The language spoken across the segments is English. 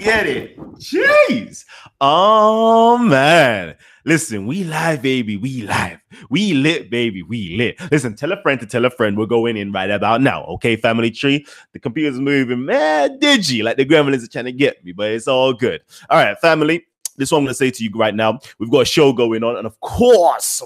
get it. Jeez. Oh, man. Listen, we live, baby. We live. We lit, baby. We lit. Listen, tell a friend to tell a friend. We're going in right about now. Okay, family tree. The computer's moving mad digi. Like the gremlins are trying to get me, but it's all good. All right, family. This is what I'm going to say to you right now. We've got a show going on. And of course,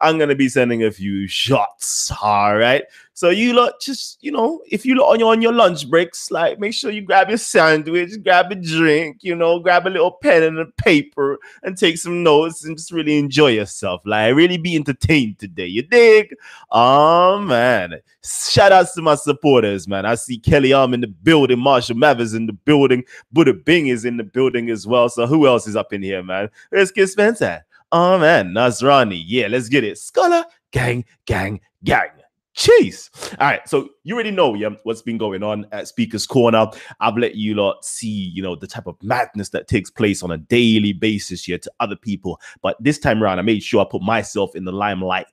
I'm going to be sending a few shots. All right. So you lot just, if you lot on your lunch breaks, like make sure you grab your sandwich, grab a drink, grab a little pen and a paper and take some notes and just really enjoy yourself. Like really be entertained today. You dig? Oh, man. Shout outs to my supporters, man. I see Kelly Arm in the building. Marshall Mathers in the building. Buddha Bing is in the building as well. So who else is up in here, man? Let's get Spencer. Oh, man. Nasrani. Yeah, let's get it. Scholar. Gang. Chase. All right, so you already know, what's been going on at Speaker's Corner. I've let you lot see, the type of madness that takes place on a daily basis here to other people. But this time around, I made sure I put myself in the limelight,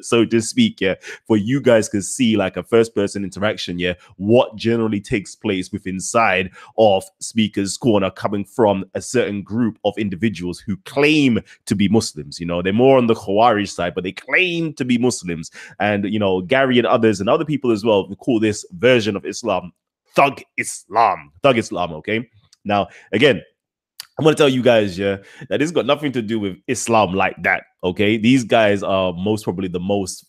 so to speak, for you guys to see like a first-person interaction, what generally takes place within inside of Speaker's Corner coming from a certain group of individuals who claim to be Muslims. They're more on the Khawarij side, but they claim to be Muslims. And, Gary and others and other people as well call this version of Islam Thug Islam, okay? Now, again, I'm going to tell you guys, that this has got nothing to do with Islam like that, okay? These guys are most probably the most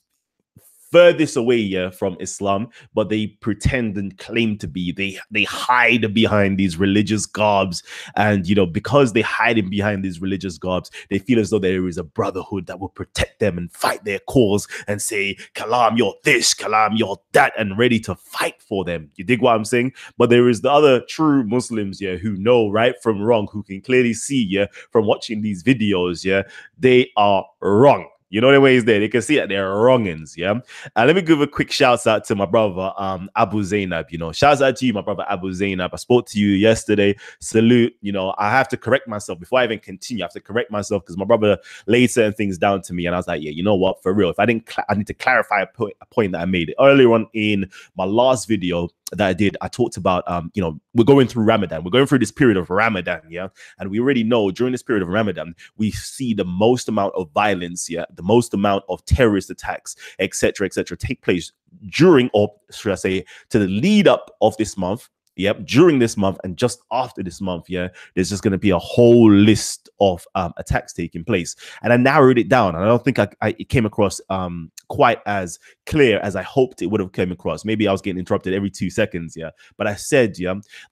furthest away from Islam, but they pretend and claim to be. They hide behind these religious garbs, and because they hide behind these religious garbs, they feel as though there is a brotherhood that will protect them and fight their cause and say, Kalam, you're this, Kalam, you're that, and ready to fight for them. You dig what I'm saying? But there is the other true Muslims who know right from wrong, who can clearly see from watching these videos, they are wrong. You know the ways there. They can see that they're wrongins, let me give a quick shout out to my brother, Abu Zainab. Shout out to you, my brother Abu Zainab. I spoke to you yesterday. Salute. I have to correct myself before I even continue. I have to correct myself because my brother laid certain things down to me, and I was like, yeah, you know what? For real, if I didn't, I need to clarify a point that I made earlier on in my last video that I did. I talked about, we're going through Ramadan. We're going through this period of Ramadan, and we already know during this period of Ramadan, we see the most amount of violence, the most amount of terrorist attacks, etc., take place during, or should I say, to the lead up of this month. During this month and just after this month, there's just going to be a whole list of attacks taking place. And I narrowed it down. And I don't think it came across quite as clear as I hoped it would have come across. Maybe I was getting interrupted every 2 seconds, But I said,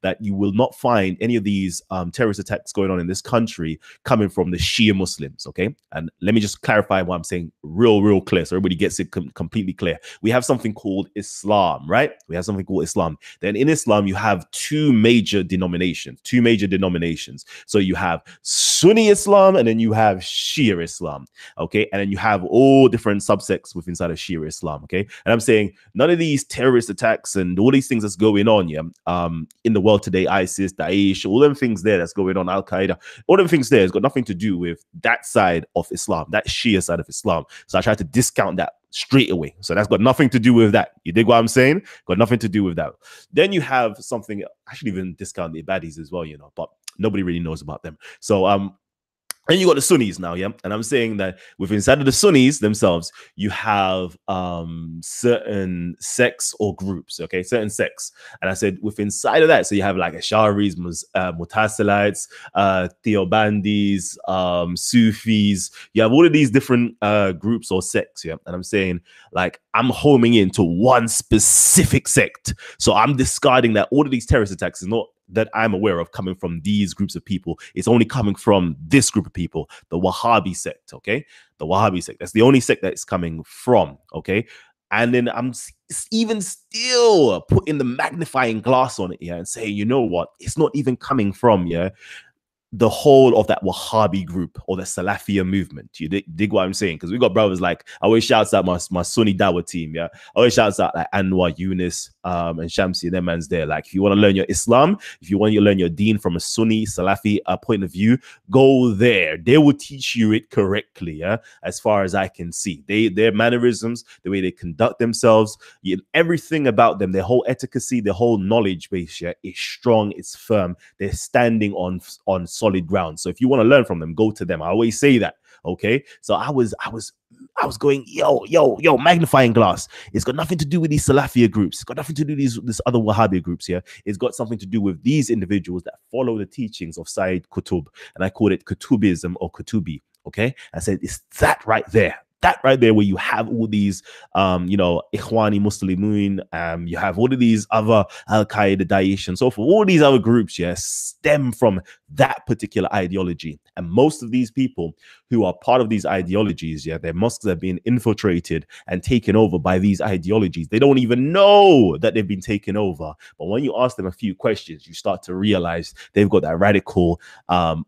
that you will not find any of these terrorist attacks going on in this country coming from the Shia Muslims, okay? And let me just clarify what I'm saying real clear so everybody gets it completely clear. We have something called Islam, right? We have something called Islam. Then in Islam, you have two major denominations. So you have Sunni Islam and then you have Shia Islam, okay? And then you have all different subsects within inside of Shia Islam, okay? And I'm saying none of these terrorist attacks and all these things that's going on, in the world today, ISIS, Daesh, all them things there that's going on, Al Qaeda, all them things there has got nothing to do with that side of Islam, that Shia side of Islam. So I tried to discount that straight away. So that's got nothing to do with that. You dig what I'm saying? Got nothing to do with that. Then you have something, I should even discount the baddies as well, but nobody really knows about them. So and you got the Sunnis now, and I'm saying that within inside of the Sunnis themselves, you have certain sects or groups, okay, certain sects. And I said within inside of that, so you have like Asharis, Mutasilites, Theobandis, Sufis. You have all of these different groups or sects, and I'm saying like I'm homing into one specific sect. So I'm discarding that all of these terrorist attacks is not that I'm aware of coming from these groups of people. It's only coming from this group of people, the Wahhabi sect, okay? The Wahhabi sect. That's the only sect that it's coming from, okay? And then I'm even still putting the magnifying glass on it, and saying, you know what? It's not even coming from, the whole of that Wahhabi group or the Salafia movement. You dig what I'm saying? Because we got brothers like, I always shouts out my Sunni Dawah team. Yeah, I always shouts out like Anwar, Yunus, and Shamsi. Them man's there. Like, if you want to learn your Islam, if you want to learn your Deen from a Sunni Salafi point of view, go there. They will teach you it correctly. Yeah, as far as I can see, their mannerisms, the way they conduct themselves, everything about them, their whole etiquette, their whole knowledge base, yeah, is strong. It's firm. They're standing on solid ground. So if you want to learn from them, go to them. I always say that. Okay. So I was going, yo, magnifying glass. It's got nothing to do with these Salafia groups. It's got nothing to do with this other Wahhabi groups here. It's got something to do with these individuals that follow the teachings of Sayyid Qutb. And I called it Qutubism or Qutubi. Okay. I said, it's that right there. That right there, where you have all these, Ikhwani Muslimun, you have all of these other Al Qaeda, Daesh, and so forth. All these other groups, yes, stem from that particular ideology. And most of these people who are part of these ideologies, yeah, their mosques have been infiltrated and taken over by these ideologies. They don't even know that they've been taken over. But when you ask them a few questions, you start to realize they've got that radical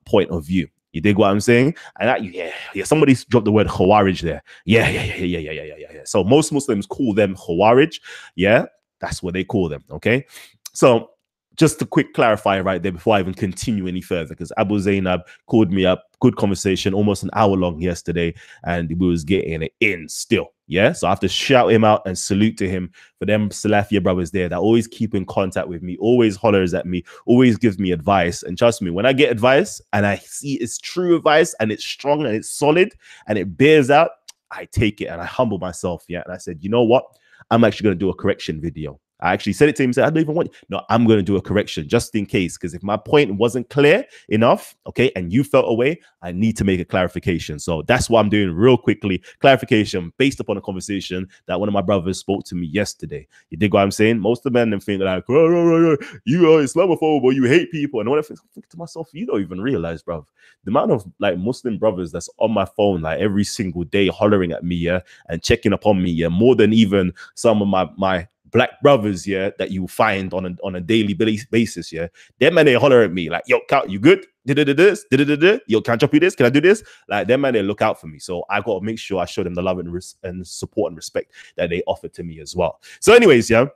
point of view. You dig what I'm saying? And that, yeah. Somebody's dropped the word Khawarij there. Yeah. So most Muslims call them Khawarij. Yeah, that's what they call them. Okay. So just a quick clarifier right there before I even continue any further, because Abu Zainab called me up. Good conversation, almost an hour long yesterday, and we was getting it in still. Yeah, so I have to shout him out and salute to him for them Salafia brothers there that always keep in contact with me, always hollers at me, always gives me advice. And trust me, when I get advice and I see it's true advice and it's strong and it's solid and it bears out, I take it and I humble myself. Yeah, and I said, you know what? I'm actually going to do a correction video. I actually said it to him, said, I don't even want you. No, I'm going to do a correction just in case, because if my point wasn't clear enough, okay, and you felt away, I need to make a clarification. So that's what I'm doing real quickly. Clarification based upon a conversation that one of my brothers spoke to me yesterday. You dig what I'm saying? Most of the men think like, you are Islamophobe or you hate people. And when I think to myself, you don't even realize, bro, the amount of like Muslim brothers that's on my phone like every single day hollering at me, yeah, and checking upon me, yeah, more than even some of my black brothers, yeah, that you find on a daily basis, yeah. Them man, they holler at me like, yo, you good? Yo, can I drop you this? Can I do this? Like, them man, they look out for me. So I got to make sure I show them the love and support and respect that they offer to me as well. So anyways, yeah.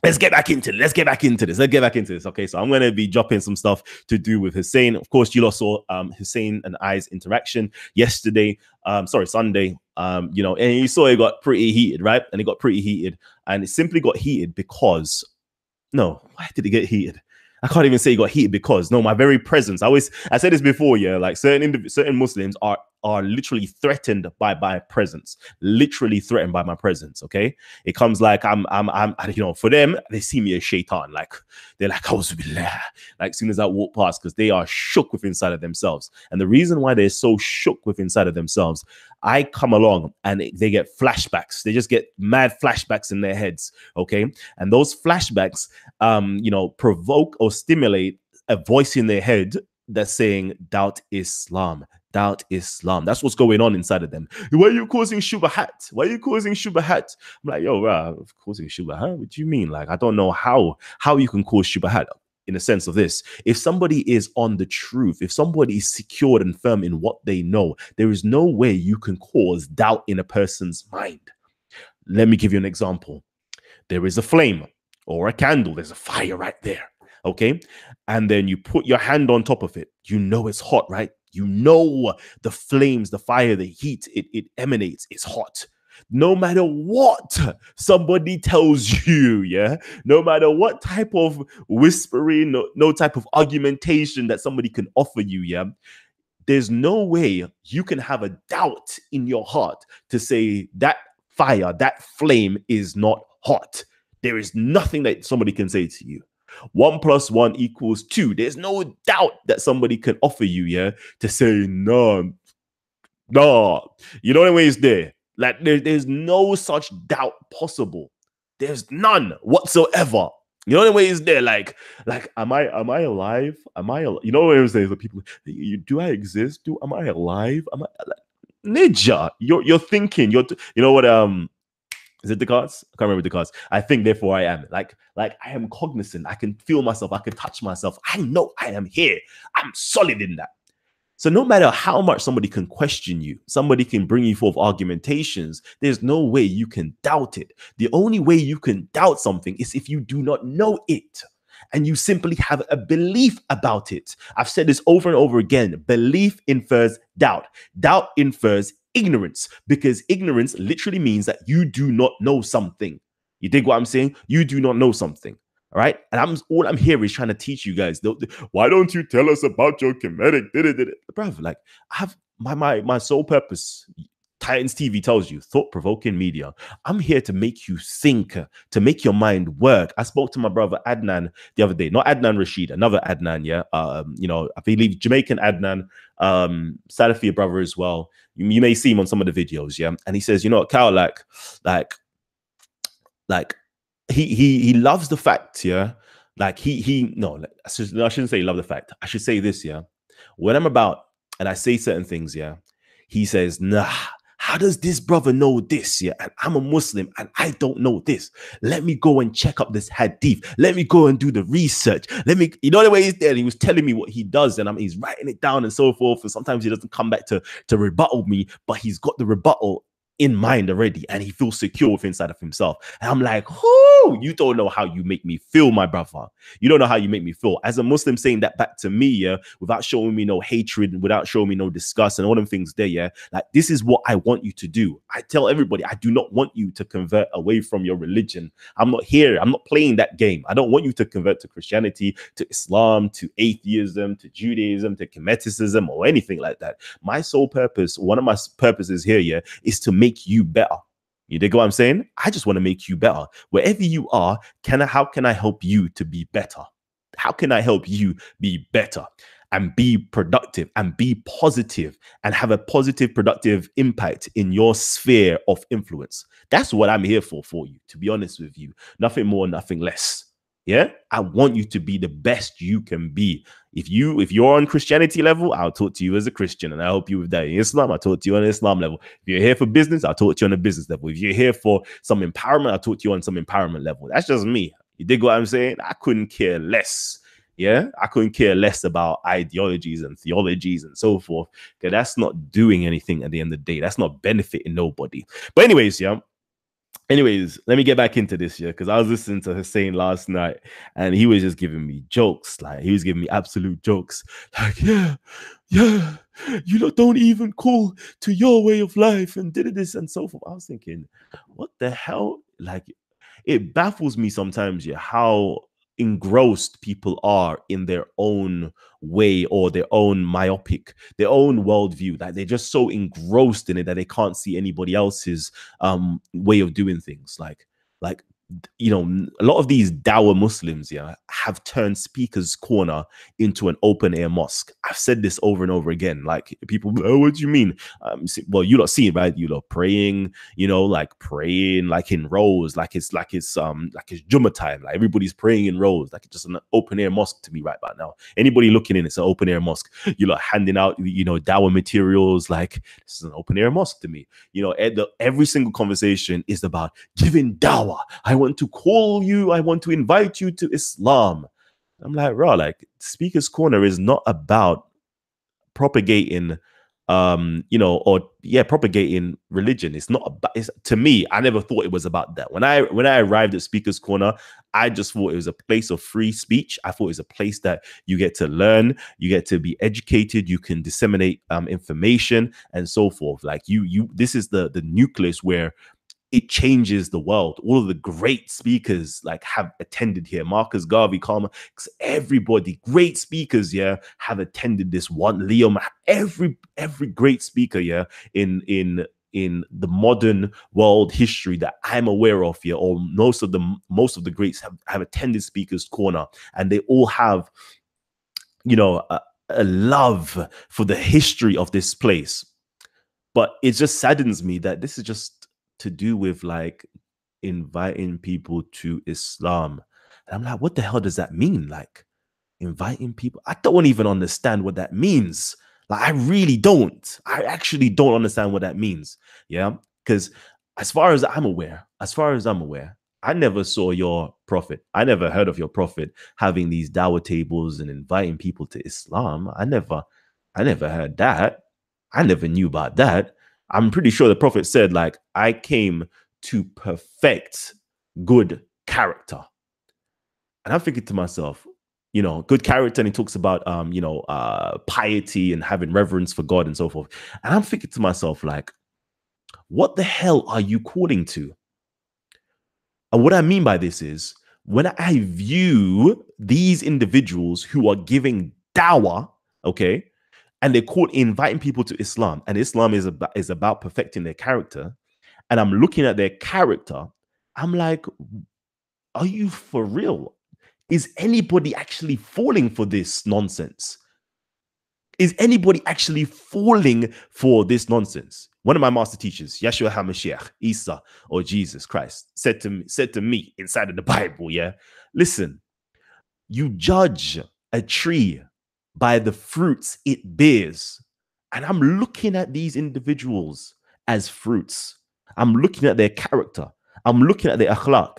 Let's get back into this. Okay, so I'm going to be dropping some stuff to do with Hussein. Of course, you all saw Hussein and I's interaction yesterday, Sunday, and you saw it got pretty heated, right? And it got pretty heated. And it simply got heated because, why did it get heated? I can't even say it got heated because, my very presence. I said this before, yeah, like certain Muslims are literally threatened by my presence, literally threatened by my presence. Okay, it comes like I'm for them, they see me as shaitan, like they're like, like as soon as I walk past, because they are shook with inside of themselves. And the reason why they're so shook with inside of themselves, I come along and they get flashbacks. They just get mad flashbacks in their heads. Okay, and those flashbacks provoke or stimulate a voice in their head that's saying, doubt Islam. Doubt Islam. That's what's going on inside of them. Why are you causing shubahat? Why are you causing shubahat? I'm like, yo, causing shubahat? What do you mean? Like, I don't know how you can cause shubahat in the sense of this. If somebody is on the truth, if somebody is secured and firm in what they know, there is no way you can cause doubt in a person's mind. Let me give you an example. There is a flame or a candle. There's a fire right there. Okay. And then you put your hand on top of it. You know it's hot, right? You know the flames, the fire, the heat, it emanates. It's hot. No matter what somebody tells you, yeah, no matter what type of whispering, no type of argumentation that somebody can offer you, yeah, there's no way you can have a doubt in your heart to say that fire, that flame is not hot. There is nothing that somebody can say to you. 1 + 1 = 2. There's no doubt that somebody can offer you, yeah, to say no. You know the way it's there. Like there's no such doubt possible. There's none whatsoever. You know the way it's there. Like, am I alive? You know what it was there? The people, do I exist? Am I alive? Am I like, Ninja? You're thinking. You know what? Is it Descartes? I can't remember Descartes. I think, therefore I am. Like I am cognizant. I can feel myself. I can touch myself. I know I am here. I'm solid in that. So no matter how much somebody can question you, somebody can bring you forth argumentations, there's no way you can doubt it. The only way you can doubt something is if you do not know it and you simply have a belief about it. I've said this over and over again. Belief infers doubt. Doubt infers ignorance, because ignorance literally means that you do not know something. You dig what I'm saying? You do not know something. All right. And all I'm here is trying to teach you guys. Why don't you tell us about your comedic? Bruv, like, I have my sole purpose. Titans TV tells you, thought-provoking media. I'm here to make you think, to make your mind work. I spoke to my brother Adnan the other day, not Adnan Rashid, another Adnan, yeah. I believe Jamaican Adnan, Salafi brother as well. You may see him on some of the videos, yeah. And he says, you know what, Cal, like he loves the fact, yeah. Like I shouldn't say love the fact. I should say this, yeah. When I'm about and I say certain things, yeah, he says, nah, how does this brother know this? Yeah, and I'm a Muslim and I don't know this. Let me go and check up this hadith. Let me go and do the research. You know the way he's there. He was telling me what he does, and he's writing it down and so forth. And sometimes he doesn't come back to rebuttal me, but he's got the rebuttal in mind already, and he feels secure inside of himself. And I'm like, whoo, you don't know how you make me feel, my brother. You don't know how you make me feel. As a Muslim saying that back to me, yeah, without showing me no hatred, without showing me no disgust and all them things there, yeah, like, this is what I want you to do. I tell everybody, I do not want you to convert away from your religion. I'm not here. I'm not playing that game. I don't want you to convert to Christianity, to Islam, to atheism, to Judaism, to Kemeticism, or anything like that. My sole purpose, one of my purposes here, yeah, is to make you better. You dig what I'm saying? I just want to make you better. Wherever you are, how can I help you to be better? How can I help you be better and be productive and be positive and have a positive, productive impact in your sphere of influence? That's what I'm here for you, to be honest with you. Nothing more, nothing less. Yeah, I want you to be the best you can be. If you're on Christianity level, I'll talk to you as a Christian, and I help you with that. In Islam, I'll talk to you on Islam level. If you're here for business, I'll talk to you on a business level. If you're here for some empowerment, I'll talk to you on some empowerment level. That's just me. You dig what I'm saying? I couldn't care less. Yeah, I couldn't care less about ideologies and theologies and so forth, because that's not doing anything at the end of the day. That's not benefiting nobody. But anyways, yeah. Anyways, let me get back into this, yeah, because I was listening to Hussein last night and he was just giving me jokes. Like, he was giving me absolute jokes. Like, yeah, you lot don't even call to your way of life and did this and so forth. I was thinking, what the hell? Like, it baffles me sometimes, yeah, how engrossed people are in their own way or their own their own worldview. Like, they're just so engrossed in it that they can't see anybody else's way of doing things. Like you know, a lot of these Dawah Muslims, yeah, have turned Speaker's Corner into an open air mosque. I've said this over and over again. Like, people, oh, what do you mean? Well, you lot see it, right? You lot praying, you know, like praying like in rows, like it's Jummah time. Like, everybody's praying in rows, like it's just an open air mosque to me right about now. Anybody looking in, it's an open air mosque. You lot handing out, you know, Dawah materials, like this is an open air mosque to me. You know, every single conversation is about giving Dawah. I want to call you, I want to invite you to Islam. I'm like, bro, like, Speaker's Corner is not about propagating propagating religion. It's not about, to me, I never thought it was about that. When I arrived at Speaker's Corner, I just thought it was a place of free speech. I thought it was a place that you get to learn, you get to be educated, you can disseminate information and so forth. Like, this is the nucleus where it changes the world. All of the great speakers like have attended here. Marcus Garvey, Karma, everybody, great speakers, yeah, have attended this one. Leo, every great speaker, yeah, in the modern world history that I'm aware of, yeah, or most of the greats have attended Speaker's Corner, and they all have, you know, a love for the history of this place. But it just saddens me that this is just to do with like inviting people to Islam. And I'm like, what the hell does that mean? Like, inviting people? I don't even understand what that means. Like, I really don't. I actually don't understand what that means. Yeah. Because as far as I'm aware, as far as I'm aware, I never saw your prophet. I never heard of your prophet having these dawah tables and inviting people to Islam. I never heard that. I never knew about that. I'm pretty sure the prophet said, like, I came to perfect good character. And I'm thinking to myself, good character, and he talks about piety and having reverence for God and so forth. And I'm thinking to myself, like, what the hell are you calling to? And what I mean by this is, when I view these individuals who are giving dawah, okay, and they're called inviting people to Islam, and Islam is about perfecting their character, and I'm looking at their character, I'm like, are you for real? Is anybody actually falling for this nonsense? Is anybody actually falling for this nonsense? One of my master teachers, Yeshua HaMashiach, Isa, or Jesus Christ, said to me inside of the Bible, yeah, listen, you judge a tree by the fruits it bears. And I'm looking at these individuals as fruits. I'm looking at their character. I'm looking at their akhlaq.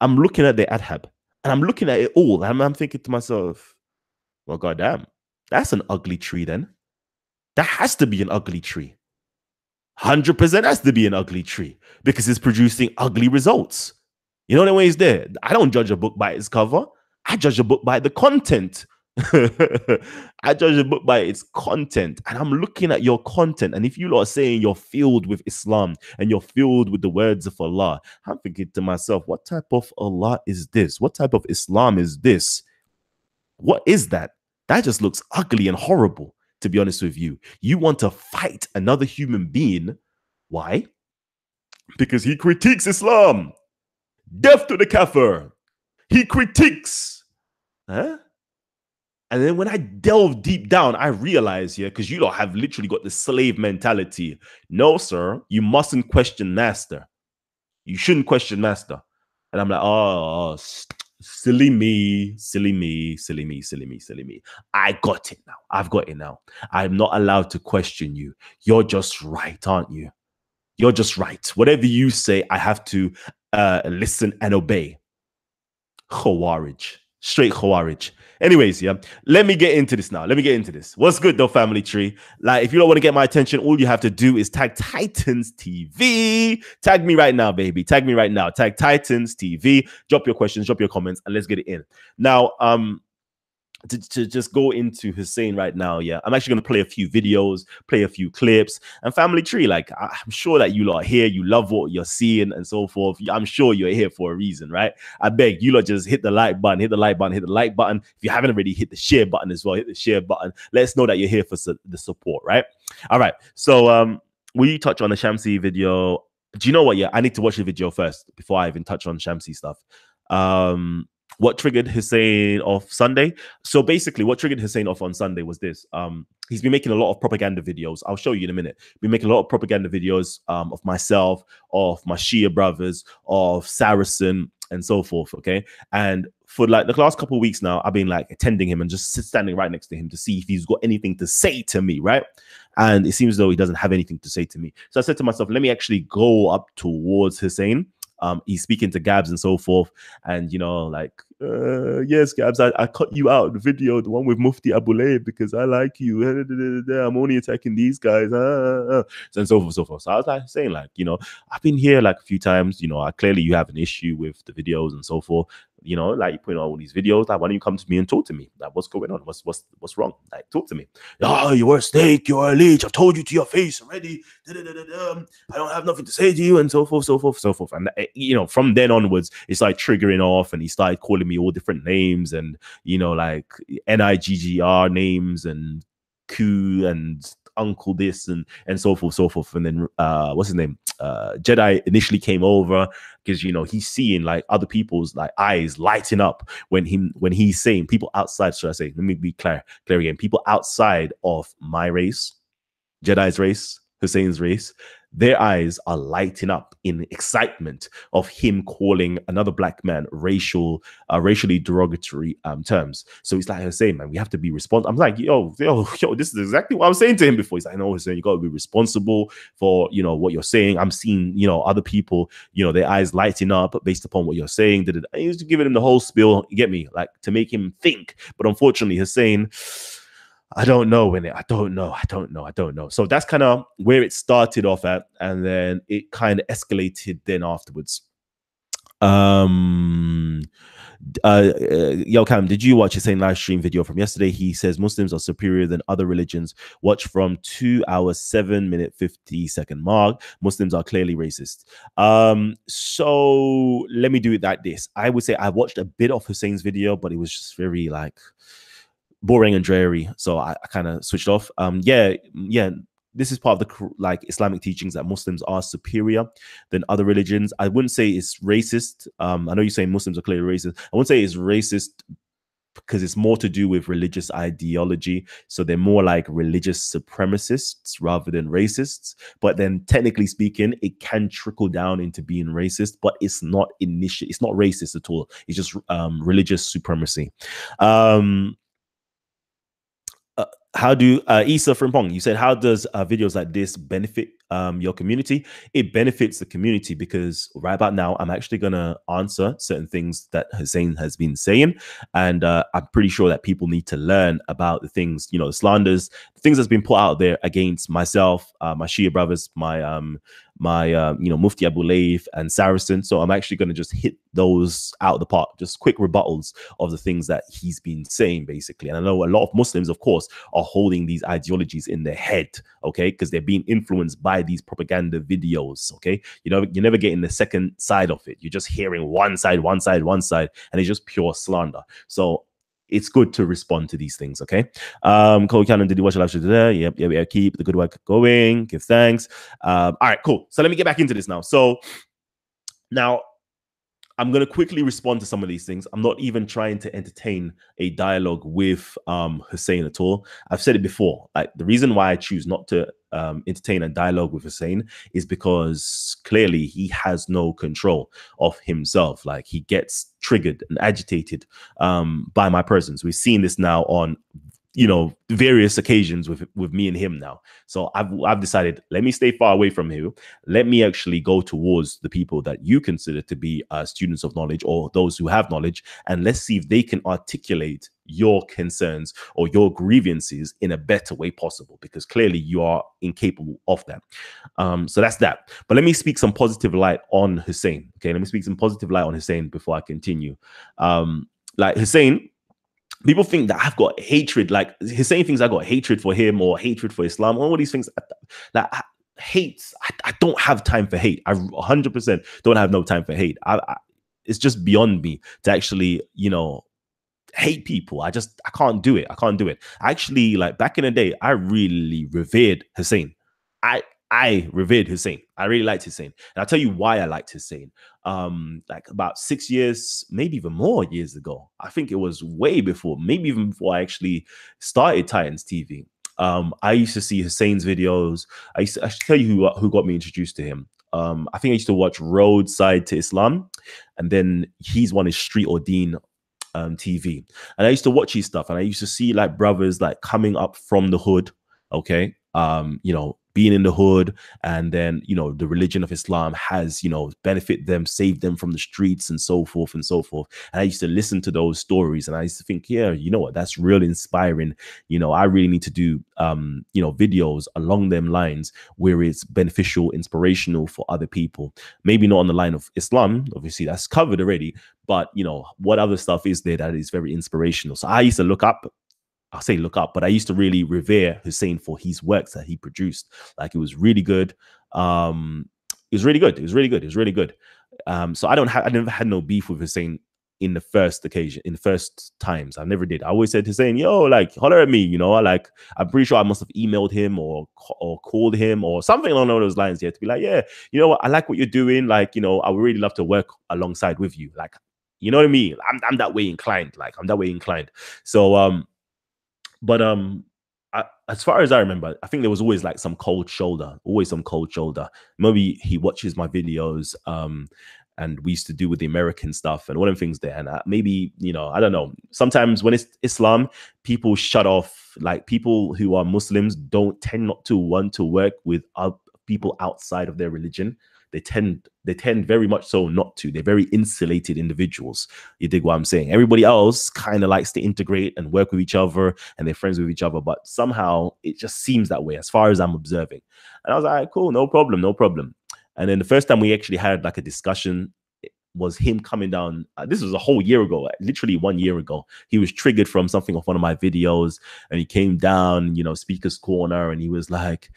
I'm looking at their adhab. And I'm looking at it all. And I'm thinking to myself, well, goddamn, that's an ugly tree then. That has to be an ugly tree. 100% has to be an ugly tree because it's producing ugly results. You know the way it's there. I don't judge a book by its cover. I judge a book by the content. I judge a book by its content. And I'm looking at your content. And if you are saying you're filled with Islam and you're filled with the words of Allah, I'm thinking to myself, what type of Allah is this? What type of Islam is this? What is that? That just looks ugly and horrible, to be honest with you. You want to fight another human being. Why? Because he critiques Islam. Death to the kafir. He critiques. Huh? And then when I delve deep down, I realize, yeah, because you lot have literally got the slave mentality. No, sir, you mustn't question master. You shouldn't question master. And I'm like, oh, silly me, silly me, silly me, silly me, silly me. I got it now. I've got it now. I'm not allowed to question you. You're just right, aren't you? You're just right. Whatever you say, I have to listen and obey. Khawarij. Straight Khawarij. Anyways, yeah, let me get into this now. Let me get into this. What's good, though, family tree? Like, if you don't want to get my attention, all you have to do is tag Titans TV. Tag me right now, baby. Tag me right now. Tag Titans TV. Drop your questions, drop your comments, and let's get it in. Now, to just go into Hussein right now, yeah, I'm actually going to play a few videos, play a few clips, and family tree, like, I'm sure that you lot are here, you love what you're seeing and so forth. I'm sure you're here for a reason, right? I beg you lot, just hit the like button, hit the like button, hit the like button. If you haven't already, hit the share button as well, hit the share button. Let us know that you're here for the support, right? All right, so will you touch on the Shamsi video? Do you know what? Yeah, I need to watch the video first before I even touch on Shamsi stuff. What triggered Hussein off Sunday? So basically, what triggered Hussein off on Sunday was this. He's been making a lot of propaganda videos. I'll show you in a minute. Been making a lot of propaganda videos of myself, of my Shia brothers, of Saracen, and so forth. Okay, and for like the last couple of weeks now, I've been like attending him and just standing right next to him to see if he's got anything to say to me, right? And it seems as though he doesn't have anything to say to me. So I said to myself, let me actually go up towards Hussein. He's speaking to Gabs and so forth, and like, yes, Gabs, I cut you out of the video, the one with Mufti Abu Layb, because I like you. I'm only attacking these guys, and so forth, so forth. So I was like saying, like, I've been here like a few times. Clearly you have an issue with the videos and so forth. Like, you put on all these videos. Like, why don't you come to me and talk to me? Like, what's going on? What's wrong? Like, talk to me. Oh, you're a snake. You're a leech. I've told you to your face already. I don't have nothing to say to you, and so forth, so forth, so forth. And from then onwards, it's like triggering off, and he started calling me all different names, and like NIGGR names, and Q and Uncle this, and so forth, so forth. And then what's his name? Jedi initially came over because he's seeing like other people's like eyes lighting up when he's saying people outside. Should I say? Let me be clear again. People outside of my race, Jedi's race, Hussein's race, their eyes are lighting up in excitement of him calling another black man racially derogatory terms. So he's like, I say, man, we have to be responsible. I'm like, yo, this is exactly what I was saying to him before. He's like, no, you got to be responsible for, you know, what you're saying. I'm seeing, you know, other people, you know, their eyes lighting up based upon what you're saying. I used to give him the whole spiel, you get me, like to make him think. But unfortunately, Hussein, I don't know when I don't know. So that's kind of where it started off at, and then it kind of escalated then afterwards. Yo, Cam, did you watch Hussein live stream video from yesterday? He says Muslims are superior than other religions. Watch from 2 hours 7 minute 50-second mark. Muslims are clearly racist. So let me do it like this. I would say I watched a bit of Hussein's video, but it was just very like boring and dreary, so I kind of switched off. Yeah, this is part of the like Islamic teachings that Muslims are superior than other religions. I wouldn't say it's racist. I know you're saying Muslims are clearly racist. I wouldn't say it's racist because it's more to do with religious ideology. So they're more like religious supremacists rather than racists. But then technically speaking, it can trickle down into being racist, but it's not it's not racist at all. It's just religious supremacy. How do Issa Frimpong, you said, how does videos like this benefit your community? It benefits the community because right about now I'm actually going to answer certain things that Hussein has been saying, and I'm pretty sure that people need to learn about the things, you know, the slanders, the things that's been put out there against myself, my Shia brothers, my you know, Mufti Abu Layth and Saracen. So I'm actually going to just hit those out of the park, just quick rebuttals of the things that he's been saying, basically. And I know a lot of Muslims, of course, are holding these ideologies in their head, okay, because they're being influenced by these propaganda videos, okay. You know, you're never getting the second side of it. You're just hearing one side, and it's just pure slander. So it's good to respond to these things, okay? Cole Cannon, did you watch a live show today? Yep. Keep the good work going. Give thanks. All right, cool. So let me get back into this now. So now I'm going to quickly respond to some of these things. I'm not even trying to entertain a dialogue with Hussein at all. I've said it before. Like, the reason why I choose not to entertain a dialogue with Hussein is because clearly he has no control of himself. Like, he gets triggered and agitated by my presence. We've seen this now on, you know, various occasions with me and him now. So I've decided, let me stay far away from you. Let me actually go towards the people that you consider to be students of knowledge, or those who have knowledge, and let's see if they can articulate your concerns or your grievances in a better way possible, because clearly you are incapable of that. So that's that. But let me speak some positive light on Hussein. Okay, let me speak some positive light on Hussein before I continue. Like Hussein, people think that I've got hatred, like Hussein thinks I got hatred for him or hatred for Islam, all these things. Like, hate, I don't have time for hate. I 100% don't have no time for hate. It's just beyond me to actually, you know, hate people. I can't do it. I actually, like, back in the day, I really revered Hussein. I revered Hussein. I really liked Hussein. And I'll tell you why I liked Hussein. Like about 6 years, maybe even more years ago, I think it was way before, maybe even before I actually started Titans TV. I used to see Hussein's videos. I should tell you who got me introduced to him. I think I used to watch Roadside to Islam, and then he's one is Street or Deen TV. And I used to watch his stuff, and I used to see like brothers like coming up from the hood, okay, you know, being in the hood, and then, you know, the religion of Islam has, you know, benefit them, saved them from the streets, and so forth and so forth. And I used to listen to those stories, and I used to think, yeah, you know what, that's really inspiring. You know, I really need to do, you know, videos along them lines where it's beneficial, inspirational for other people. Maybe not on the line of Islam, obviously that's covered already, but, you know, what other stuff is there that is very inspirational? So I used to look up, but I used to really revere Hussein for his works that he produced. Like, it was really good. It was really good. So I never had no beef with Hussein in the first times. I never did. I always said to Hussein, yo, like, holler at me, you know, like, I'm pretty sure I must have emailed him or called him or something along those lines, yeah, to be like, yeah, you know what, I like what you're doing. Like, you know, I would really love to work alongside with you. Like, you know what I mean? I'm that way inclined. So, but as far as I remember, I think there was always like some cold shoulder, always some cold shoulder. Maybe he watches my videos, and we used to do with the American stuff and all them things there. And maybe, you know, I don't know. Sometimes when it's Islam, people shut off. Like people who are Muslims don't tend not to want to work with people outside of their religion. They tend very much so not to. They're very insulated individuals. You dig what I'm saying? Everybody else kind of likes to integrate and work with each other, and they're friends with each other. But somehow it just seems that way, as far as I'm observing. And I was like, cool, no problem, no problem. And then the first time we actually had like a discussion was him coming down. This was a whole year ago, literally 1 year ago. He was triggered from something off one of my videos, and he came down, you know, speaker's corner, and he was like,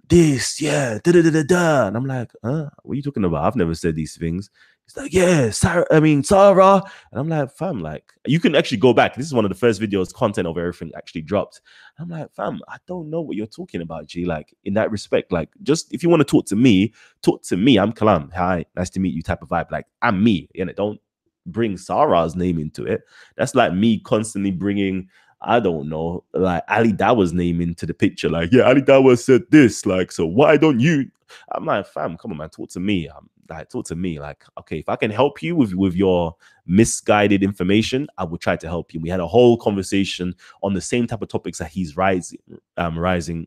this, yeah, da da da da da. And I'm like, what are you talking about? I've never said these things. He's like, yeah, Sarah, Sarah. And I'm like, fam, like, you can actually go back. This is one of the first videos, content of everything actually dropped. I'm like, fam, I don't know what you're talking about, G. Like, in that respect, like, just if you want to talk to me, talk to me. I'm Kalam. Hi, nice to meet you type of vibe. Like, I'm me. You know, don't bring Sarah's name into it. That's like me constantly bringing, I don't know, like Ali Dawah's name into the picture. Like, yeah, Ali Dawah said this. Like, so why don't you? I'm like, fam, come on, man, talk to me. Like, talk to me. Like, okay, if I can help you with your misguided information, I will try to help you. We had a whole conversation on the same type of topics that he's rising, you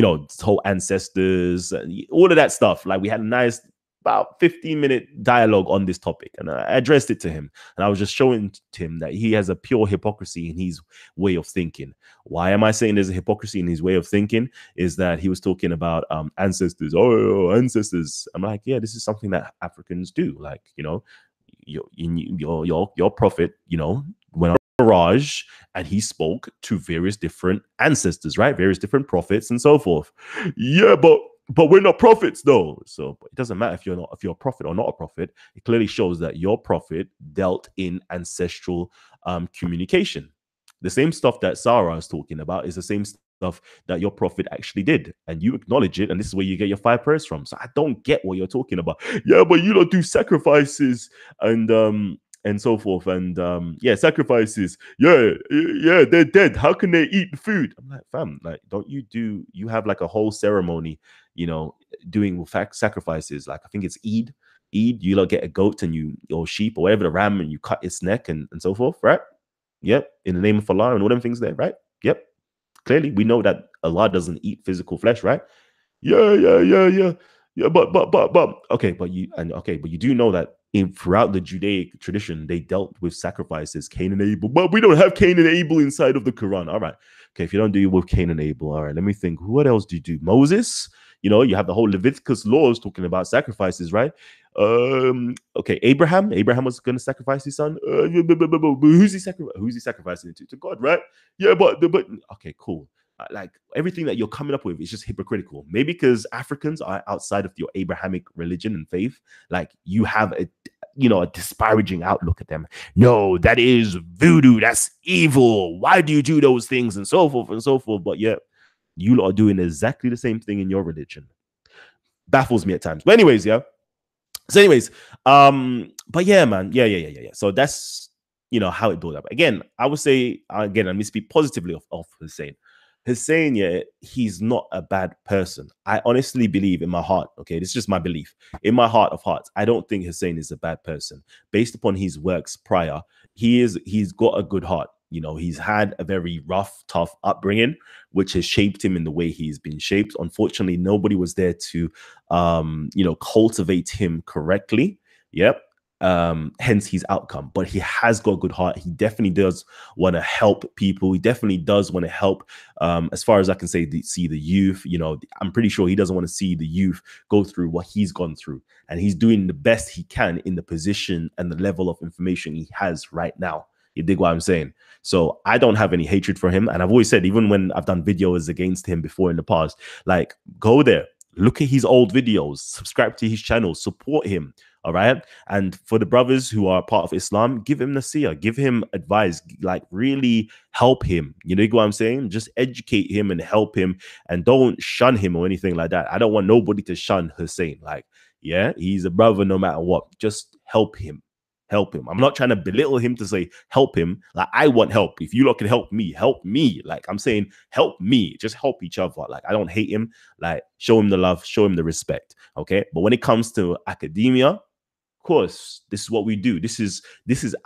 know, whole ancestors, all of that stuff. Like, we had a nice about 15-minute dialogue on this topic, and I addressed it to him, and I was just showing to him that he has a pure hypocrisy in his way of thinking. Why am I saying there's a hypocrisy in his way of thinking? Is that he was talking about ancestors. Oh, ancestors. I'm like, yeah, this is something that Africans do. Like, you know, your prophet, you know, went on Mirage and he spoke to various different ancestors, right? Various different prophets and so forth. Yeah, but we're not prophets though. So it doesn't matter if you're a prophet or not a prophet. It clearly shows that your prophet dealt in ancestral communication. The same stuff that Sarah is talking about is the same stuff that your prophet actually did, and you acknowledge it, and this is where you get your 5 prayers from. So I don't get what you're talking about. Yeah, but you don't do sacrifices and so forth, and yeah, sacrifices. Yeah, they're dead. How can they eat the food? I'm like, fam, like, don't you have like a whole ceremony, you know, doing sacrifices? Like, I think it's Eid. You like get a goat and or sheep or whatever, the ram, and you cut its neck and so forth, right? Yep, in the name of Allah and all them things there, right? Yep. Clearly, we know that Allah doesn't eat physical flesh, right? Yeah. But okay, but you do know that throughout the Judaic tradition, they dealt with sacrifices, Cain and Abel. But we don't have Cain and Abel inside of the Quran. All right. Okay, if you don't do it with Cain and Abel, all right, let me think. What else do you do? Moses? You know, you have the whole Leviticus laws talking about sacrifices, right? Okay, Abraham was going to sacrifice his son. Who's he sacrificing to God, right? Yeah, but okay, cool. Like, everything that you're coming up with is just hypocritical. Maybe because Africans are outside of your Abrahamic religion and faith, like, you have a disparaging outlook at them. No, that is voodoo. That's evil. Why do you do those things and so forth and so forth? But yeah, you lot are doing exactly the same thing in your religion. Baffles me at times. But anyways, yeah. So anyways, but yeah, man, yeah. So that's, how it built up. Again, I would say, let me speak positively of Hussein. Hussein, yeah, he's not a bad person. I honestly believe in my heart, okay, this is just my belief. In my heart of hearts, I don't think Hussein is a bad person. Based upon his works prior, he's got a good heart. He's had a very rough, tough upbringing, which has shaped him in the way he's been shaped. Unfortunately, nobody was there to, cultivate him correctly. Yep. Hence his outcome. But he has got a good heart. He definitely does want to help people. He definitely does want to help, as far as I can say, see the youth. I'm pretty sure he doesn't want to see the youth go through what he's gone through. And he's doing the best he can in the position and the level of information he has right now. You dig what I'm saying? So I don't have any hatred for him. And I've always said, even when I've done videos against him before in the past, like, go there, look at his old videos, subscribe to his channel, support him. All right. And for the brothers who are part of Islam, give him nasiyah, give him advice, like, really help him. You know what I'm saying? Just educate him and help him, and don't shun him or anything like that. I don't want nobody to shun Hussein. Like, yeah, he's a brother no matter what. Just help him. help him. I'm not trying to belittle him to say help him. Like, I want help. If you lot can help me. Like, I'm saying help me. Just help each other. Like, I don't hate him. Like, show him the love, show him the respect. Okay. But when it comes to academia, of course, this is what we do. This is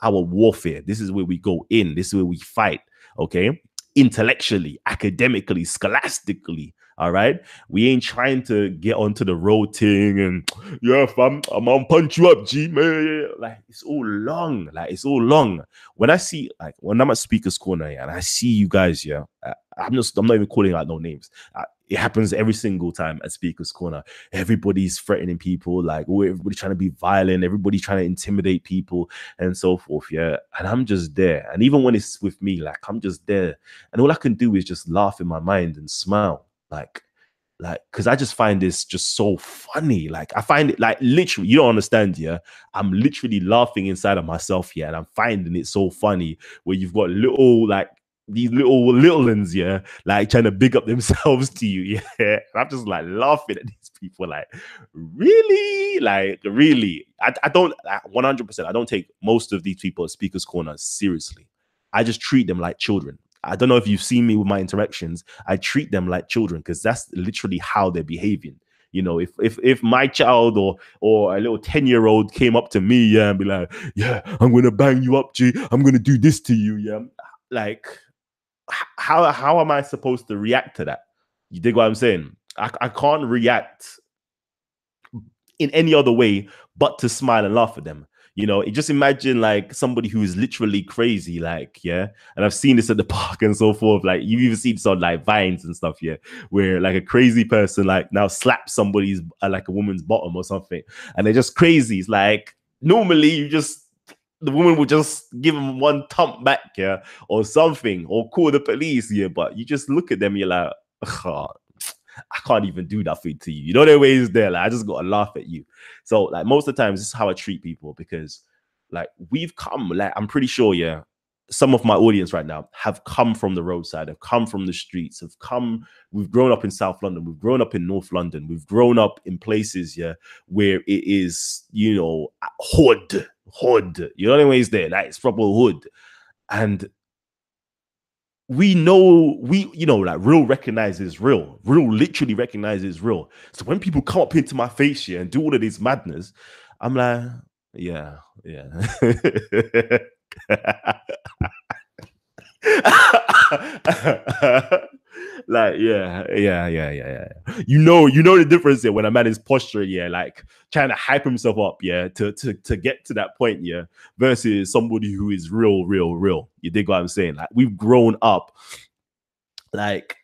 our warfare. This is where we go in. This is where we fight. Okay. Intellectually, academically, scholastically. All right. We ain't trying to get onto the road thing and yeah, fam, I'm gonna punch you up, G, man. Like, it's all long. Like, it's all long. When I see, like, when I'm at Speaker's Corner, yeah, and I see you guys, yeah, I'm not even calling out no names. It happens every single time at Speaker's Corner. Everybody's threatening people, like, oh, everybody trying to be violent, everybody trying to intimidate people, and so forth. Yeah. And I'm just there. And even when it's with me, like, I'm just there. And all I can do is just laugh in my mind and smile. Like, because I just find this just so funny. Like, I find it, like, literally, you don't understand, yeah. I'm literally laughing inside of myself, yeah, and I'm finding it so funny where you've got little, like, these little ones, yeah, like trying to big up themselves to you, yeah. And I'm just like laughing at these people, like, really? Like, really? I don't, 100%, I don't take most of these people at Speaker's Corner seriously. I just treat them like children. I don't know if you've seen me with my interactions. I treat them like children because that's literally how they're behaving. You know, if my child or a little 10-year-old came up to me, yeah, and be like, yeah, I'm gonna bang you up, G, I'm gonna do this to you, yeah. Like, how am I supposed to react to that? You dig what I'm saying? I can't react in any other way but to smile and laugh at them. You know, just imagine like somebody who is literally crazy, like, yeah. And I've seen this at the park and so forth. Like, you've even seen this on like Vines and stuff, yeah, where like a crazy person like now slaps somebody's like a woman's bottom or something, and they're just crazy. It's like, normally the woman would just give them one thump back, yeah, or something, or call the police, yeah. But you just look at them, you're like, oh, I can't even do nothing to you. You know, their ways there. Like, I just gotta laugh at you. So, like, most of the times, this is how I treat people because, like, we've come, like, I'm pretty sure, yeah, some of my audience right now have come from the roadside, have come from the streets, we've grown up in South London, we've grown up in North London, we've grown up in places, yeah, where it is, you know, hood, you know, anyways there, like, it's proper hood. And we know, like, real recognizes real literally recognizes real. So when people come up into my face here and do all of this madness, I'm like, yeah. Like, yeah. You know the difference here when a man is posturing, yeah, like trying to hype himself up, yeah, to get to that point, yeah, versus somebody who is real. You dig what I'm saying? Like, we've grown up, like,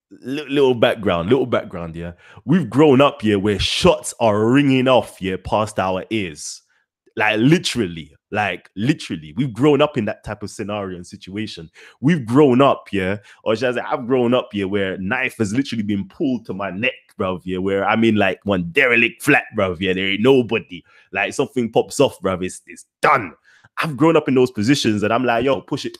little background, yeah. We've grown up, yeah, where shots are ringing off, yeah, past our ears. Like, literally, we've grown up in that type of scenario and situation. We've grown up, yeah, or should I say, I've grown up, yeah, where knife has literally been pulled to my neck, bruv, yeah, where I'm in like one derelict flat, bruv, yeah, there ain't nobody. Like, something pops off, bruv, it's done. I've grown up in those positions and I'm like, yo, push it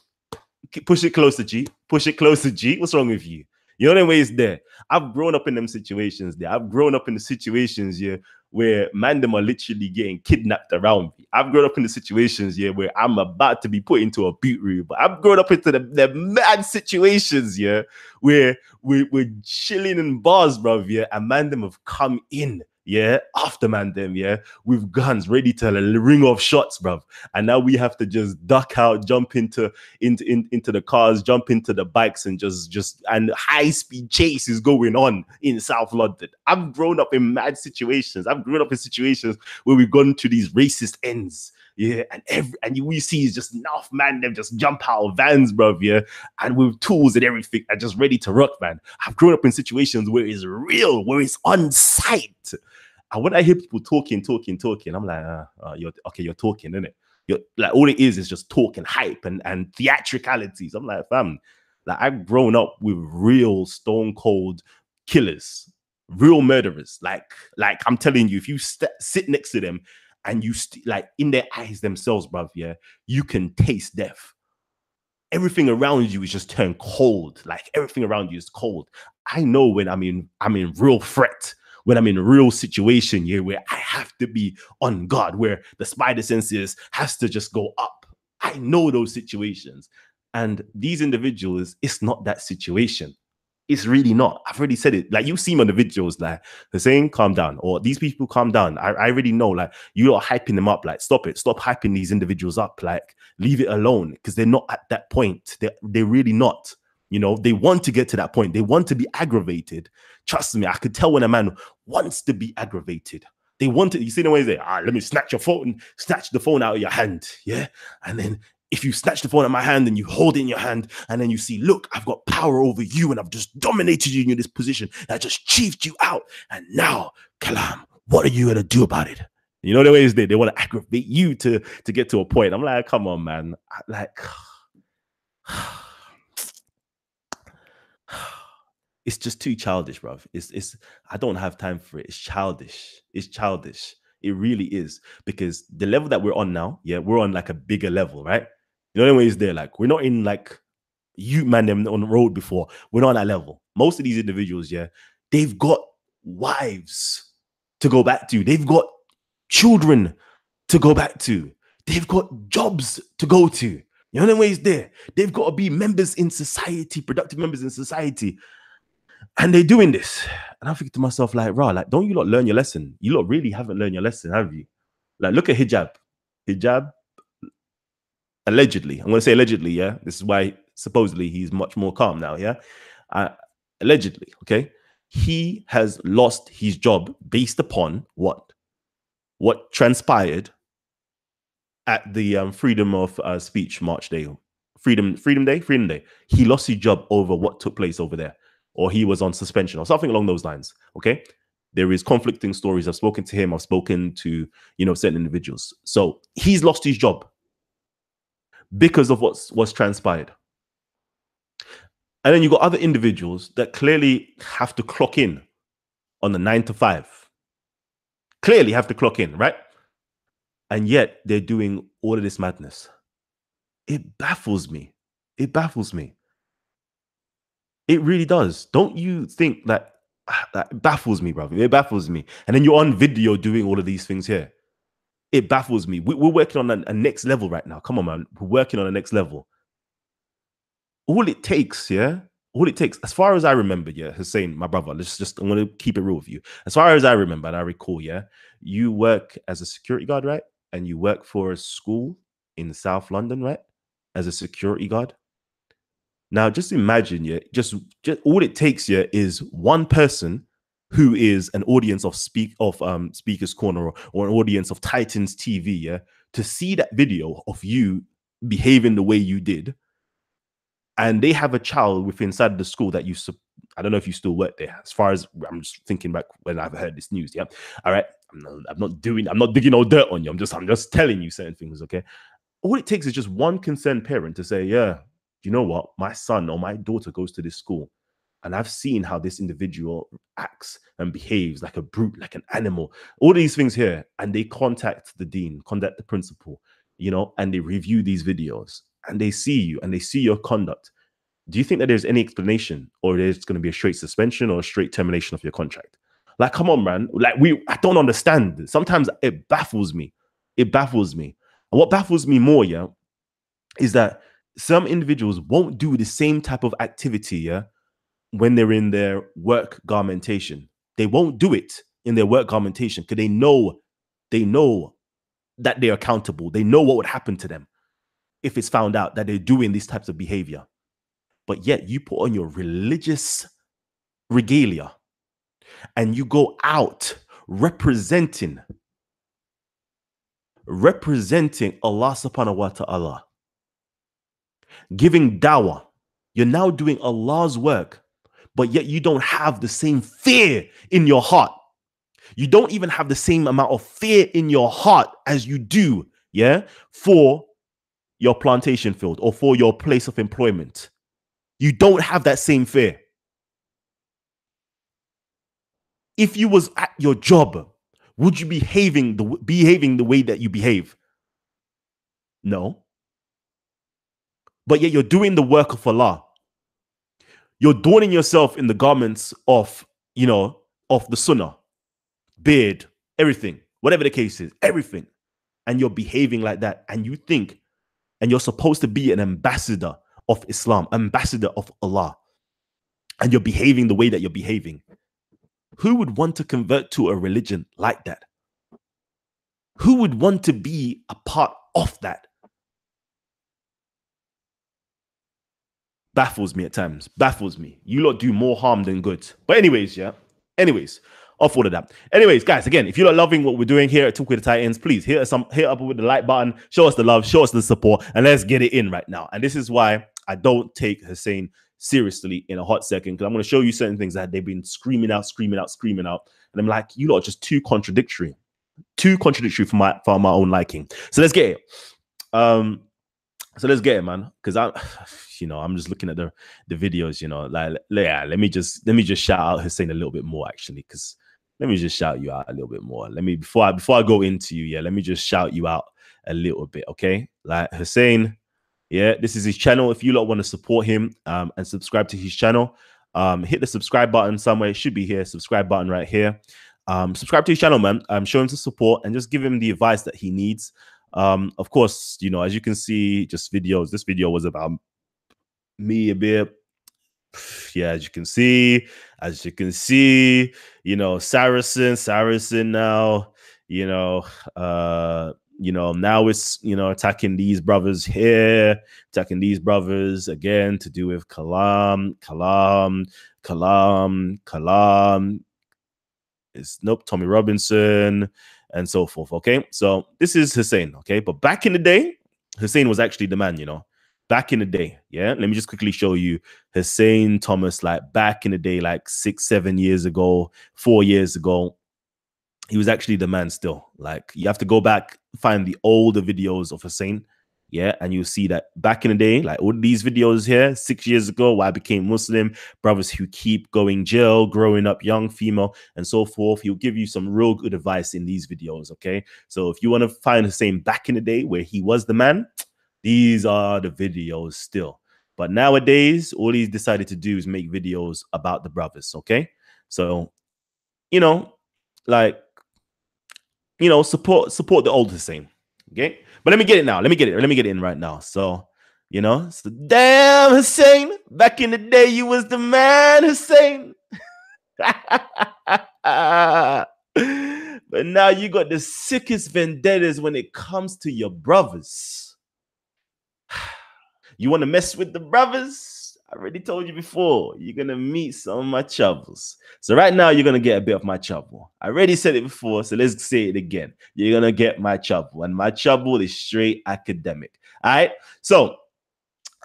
closer, G. Push it closer, G. What's wrong with you? You know the way it's there. I've grown up in them situations there. I've grown up in the situations, yeah, where man them are literally getting kidnapped around me. I've grown up in the situations, yeah, where I'm about to be put into a boot room. But I've grown up into the mad situations, yeah, where we're chilling in bars, bruv, yeah, and man them have come in, yeah, after man them, yeah, with guns ready to ring off shots, bruv. And now we have to just duck out, jump into the cars, jump into the bikes, and just and high-speed chase is going on in South London. I've grown up in mad situations. I've grown up in situations where we've gone to these racist ends. Yeah, and we see is just enough, man. Them just jump out of vans, bruv, yeah, and with tools and everything, and just ready to rock, man. I've grown up in situations where it's real, where it's on site. And when I hear people talking, I'm like, you're talking, innit? You're like, all it is just talking, hype and theatricalities. I'm like, fam, like, I've grown up with real stone cold killers, real murderers. Like I'm telling you, if you sit next to them and you like in their eyes themselves, bruv, yeah, you can taste death. Everything around you is just turned cold. Like, everything around you is cold. I know when I'm in real threat, when I'm in a real situation, yeah, where I have to be on guard, where the spider senses has to just go up. I know those situations. And these individuals, it's not that situation. It's really not. I've already said it. Like, you see me on the videos, like, Hussein, calm down. Or these people, calm down. I already know, like, you are hyping them up. Like, stop it. Stop hyping these individuals up. Like, leave it alone. Because they're not at that point. They're really not. You know, they want to get to that point. They want to be aggravated. Trust me, I could tell when a man wants to be aggravated. They want to, you see the way they, let me snatch your phone, snatch the phone out of your hand. Yeah. And then if you snatch the phone out of my hand and you hold it in your hand, and then you see, look, I've got power over you and I've just dominated you in this position. I just chiefed you out. And now, Kalam, what are you going to do about it? You know the way is they want to aggravate you to get to a point. I'm like, come on, man. Like, it's just too childish, bro. It's I don't have time for it. It's childish. It's childish. It really is. Because the level that we're on now, yeah, we're on like a bigger level, right? You know the way is there. Like, we're not in like you man them on the road before. We're not on that level. Most of these individuals, yeah, they've got wives to go back to. They've got children to go back to. They've got jobs to go to. You know the way is there. They've got to be members in society, productive members in society. And they're doing this. And I'm thinking to myself, like, rah, like, don't you lot learn your lesson? You lot really haven't learned your lesson, have you? Like, look at hijab. Hijab, allegedly. I'm going to say allegedly, yeah? This is why supposedly he's much more calm now, yeah? Allegedly, okay? He has lost his job based upon what? What transpired at the Freedom of Speech March Day. Freedom Day. He lost his job over what took place over there. Or he was on suspension or something along those lines. Okay. There is conflicting stories. I've spoken to him. I've spoken to, certain individuals. So he's lost his job because of what's transpired. And then you got other individuals that clearly have to clock in on the 9 to 5. Clearly have to clock in, right? And yet they're doing all of this madness. It baffles me. It baffles me. It really does. Don't you think that baffles me, brother? It baffles me. And then you're on video doing all of these things here. It baffles me. We're working on a next level right now. Come on, man. We're working on a next level. All it takes, yeah? All it takes, as far as I remember, yeah, Hussein, my brother, I'm going to keep it real with you. As far as I remember and I recall, yeah, you work as a security guard, right? And you work for a school in South London, right? As a security guard. Now, just imagine, yeah, just all it takes, yeah, is one person who is an audience of Speaker's Corner or an audience of Titans TV, yeah, to see that video of you behaving the way you did, and they have a child within inside the school that I don't know if you still work there. As far as I'm just thinking back when I've heard this news, yeah. All right, I'm not digging no dirt on you. I'm just telling you certain things, okay. All it takes is just one concerned parent to say, yeah, you know what? My son or my daughter goes to this school and I've seen how this individual acts and behaves like a brute, like an animal, all these things here. And they contact the dean, contact the principal, and they review these videos and they see you and they see your conduct. Do you think that there's any explanation or there's going to be a straight suspension or a straight termination of your contract? Like, come on, man. Like, I don't understand. Sometimes it baffles me. It baffles me. And what baffles me more, yeah, is that some individuals won't do the same type of activity, yeah, when they're in their work garmentation. They won't do it in their work garmentation because they know that they're accountable. They know what would happen to them if it's found out that they're doing these types of behavior. But yet you put on your religious regalia and you go out representing Allah subhanahu wa ta'ala, giving dawah. You're now doing Allah's work, but yet you don't have the same fear in your heart. You don't even have the same amount of fear in your heart as you do, yeah, for your plantation field or for your place of employment. You don't have that same fear. If you was at your job, would you be behaving the way that you behave? No. But yet you're doing the work of Allah. You're adorning yourself in the garments of, of the Sunnah. beard, everything, whatever the case is, everything. And you're behaving like that. And you think, and you're supposed to be an ambassador of Islam, ambassador of Allah. And you're behaving the way that you're behaving. Who would want to convert to a religion like that? Who would want to be a part of that? Baffles me at times. Baffles me. You lot do more harm than good. But anyways, yeah. Anyways, off all of that. Anyways, guys, again, if you're not loving what we're doing here at Talk with the Titans, please hit up with the like button, show us the love, show us the support, and let's get it in right now. And this is why I don't take Hussein seriously in a hot second, because I'm going to show you certain things that they've been screaming out. And I'm like, you lot are just too contradictory for my own liking. So let's get it. Man, because I'm just looking at the videos, like, yeah, let me just shout out Hussein a little bit more, actually, because let me just shout you out a little bit more. Let me, before I go into you, yeah, let me just shout you out a little bit, okay? Like, Hussein, yeah, this is his channel. If you lot want to support him and subscribe to his channel, hit the subscribe button somewhere. It should be here, subscribe button right here. Subscribe to his channel, man. Show him some support and just give him the advice that he needs. Of course, as you can see, just videos. This video was about me a bit. Yeah, as you can see, Saracen now, now it's, attacking these brothers here, attacking these brothers again to do with Kalam. It's Tommy Robinson and so forth. Okay, so this is Hussein. Okay, but back in the day, Hussein was actually the man. Back in the day, yeah. Let me just quickly show you Hussein Thomas, like back in the day, like 6-7 years ago, 4 years ago. He was actually the man still. Like, you have to go back, find the older videos of Hussein, yeah, and you'll see that back in the day, like all these videos here, 6 years ago, why I became Muslim, brothers who keep going jail, growing up young, female, and so forth. He'll give you some real good advice in these videos, okay? So if you want to find Hussein back in the day where he was the man, these are the videos still. But nowadays, all he's decided to do is make videos about the brothers, okay? So, support the old Hussein, okay? But let me get it now. Let me get it in right now. So, so damn, Hussein, back in the day, you was the man, Hussein. But now you got the sickest vendettas when it comes to your brothers. You want to mess with the brothers? I already told you before, you're going to meet some of my troubles. So right now, you're going to get a bit of my trouble. I already said it before, so let's say it again. You're going to get my trouble, and my trouble is straight academic. All right? So,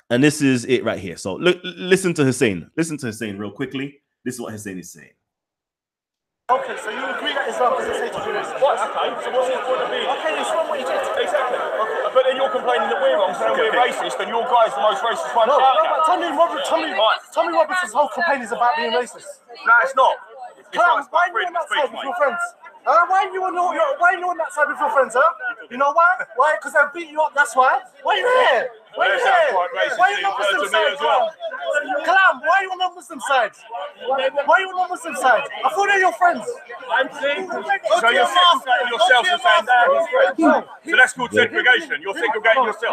and this is it right here. So listen to Hussein. Listen to Hussein real quickly. This is what Hussein is saying. Okay, so you agree that Islam doesn't say to do this? What? Okay, so what's his point of view? Okay, it's not what you did. Exactly. Okay. But then you're complaining that we're wrong, saying we're racist, and your guy's the most racist one. No, but Tommy Robertson's whole campaign is about being racist. No, it's not. Kalam, why are you on that side with your friends? Why are you on that side with your friends, huh? You know why? Why? Because they beat you up, that's why. Why are you here? Why are you here? Why are you on the Muslim side? Kalam, why are you on the Muslim side? Why are you on the Muslim side? I thought they're your friends. I'm saying, so you're segregating yourself and saying they're his friends. So that's called segregation. You're segregating yourself.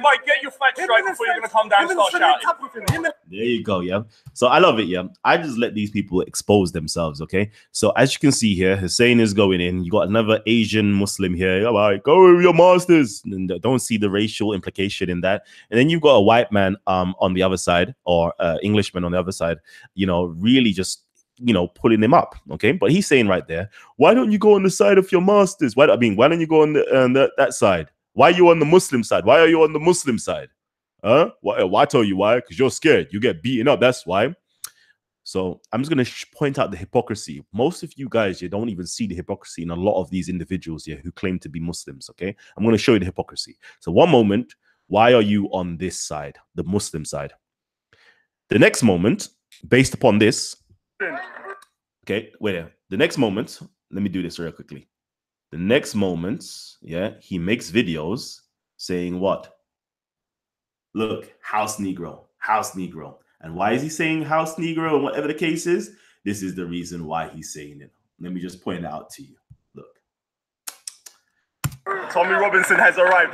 Mate, get your facts straight before you're going to come down and start shouting. There you go, yeah. So I love it, yeah. I just let these people expose themselves, okay? So as you can see here, Hussein is going in. You got another Asian Muslim here. All right, go with your masters. And don't see the racial implication in that. And then you've got a white man on the other side, or Englishman on the other side, really just pulling him up, okay? But he's saying right there, why don't you go on the side of your masters? Why don't you go on that side? Why are you on the Muslim side? Why are you on the Muslim side? Huh? Why? I tell you why. Because you're scared. You get beaten up. That's why. So I'm just going to point out the hypocrisy. Most of you guys, you don't even see the hypocrisy in a lot of these individuals here who claim to be Muslims, okay? I'm going to show you the hypocrisy. So one moment, why are you on this side, the Muslim side? The next moment, based upon this, okay, wait, the next moment, let me do this real quickly. The next moment, yeah, he makes videos saying what? Look, house Negro. And why is he saying house Negro and whatever the case is? This is the reason why he's saying it. Let me just point it out to you. Look. Tommy Robinson has arrived.